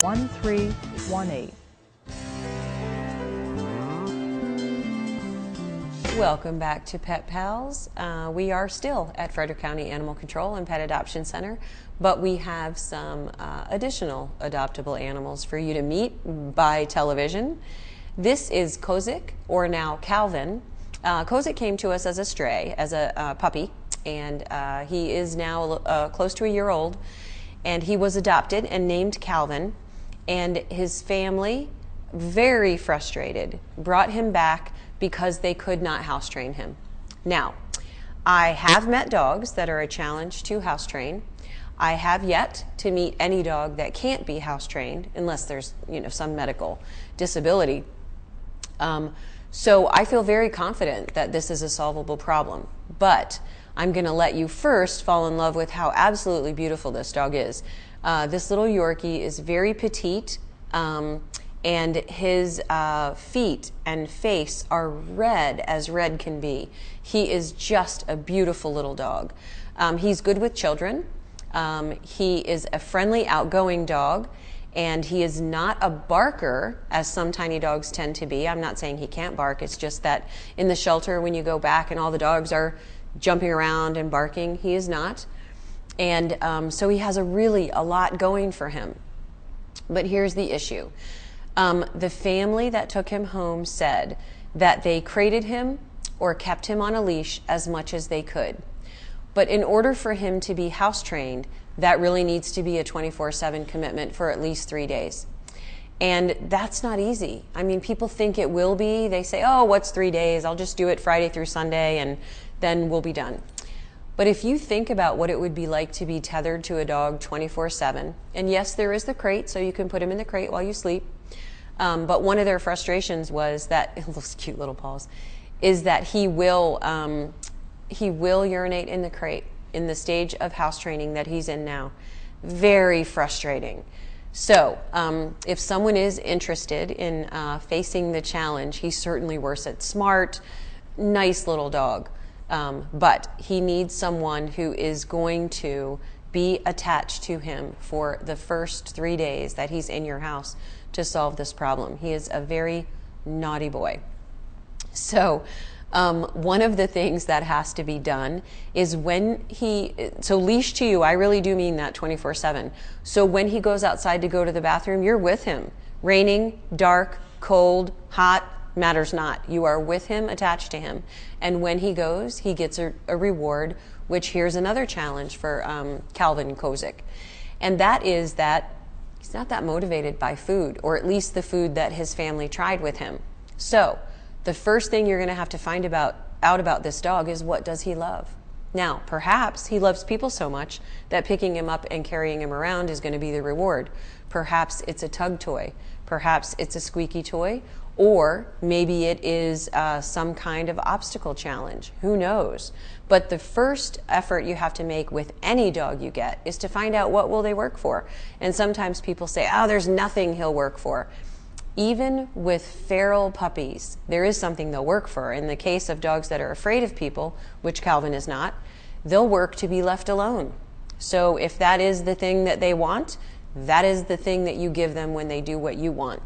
1318. Welcome back to Pet Pals. We are still at Frederick County Animal Control and Pet Adoption Center, but we have some additional adoptable animals for you to meet by television. This is KOZAC, or now Calvin. KOZAC came to us as a stray, as a puppy, and he is now close to a year old, and he was adopted and named Calvin, and his family, very frustrated, brought him back because they could not house train him. Now, I have met dogs that are a challenge to house train. I have yet to meet any dog that can't be house trained unless there's, some medical disability. So I feel very confident that this is a solvable problem, but I'm going to let you first fall in love with how absolutely beautiful this dog is. This little Yorkie is very petite, and his feet and face are red as red can be. He is just a beautiful little dog. He's good with children. He is a friendly, outgoing dog, and he is not a barker, as some tiny dogs tend to be. I'm not saying he can't bark. It's just that in the shelter, when you go back and all the dogs are jumping around and barking, he is not. And so he has a lot going for him. But here's the issue. The family that took him home said that they crated him or kept him on a leash as much as they could. But in order for him to be house trained, that really needs to be a 24/7 commitment for at least 3 days. And that's not easy. I mean, people think it will be. They say, oh, what's 3 days? I'll just do it Friday through Sunday and then we'll be done. But if you think about what it would be like to be tethered to a dog 24/7, and yes, there is the crate, so you can put him in the crate while you sleep. But one of their frustrations was that, those cute little paws, is that he will urinate in the crate in the stage of house training that he's in now. Very frustrating. So if someone is interested in facing the challenge, he's certainly worth it. Smart, nice little dog. But he needs someone who is going to be attached to him for the first 3 days that he's in your house to solve this problem. He is a very naughty boy. So one of the things that has to be done is so leash to you, I really do mean that 24/7. So when he goes outside to go to the bathroom, you're with him. Raining, dark, cold, hot, matters not. You are with him, attached to him. And when he goes, he gets a reward, which here's another challenge for Calvin KOZAC. And that is that he's not that motivated by food, or at least the food that his family tried with him. So the first thing you're going to have to find out about this dog is, what does he love? Now, perhaps he loves people so much that picking him up and carrying him around is going to be the reward. Perhaps it's a tug toy. Perhaps it's a squeaky toy. Or maybe it is some kind of obstacle challenge. Who knows? But the first effort you have to make with any dog you get is to find out, what will they work for? And sometimes people say, oh, there's nothing he'll work for. Even with feral puppies, there is something they'll work for. In the case of dogs that are afraid of people, which Calvin is not, they'll work to be left alone. So if that is the thing that they want, that is the thing that you give them when they do what you want.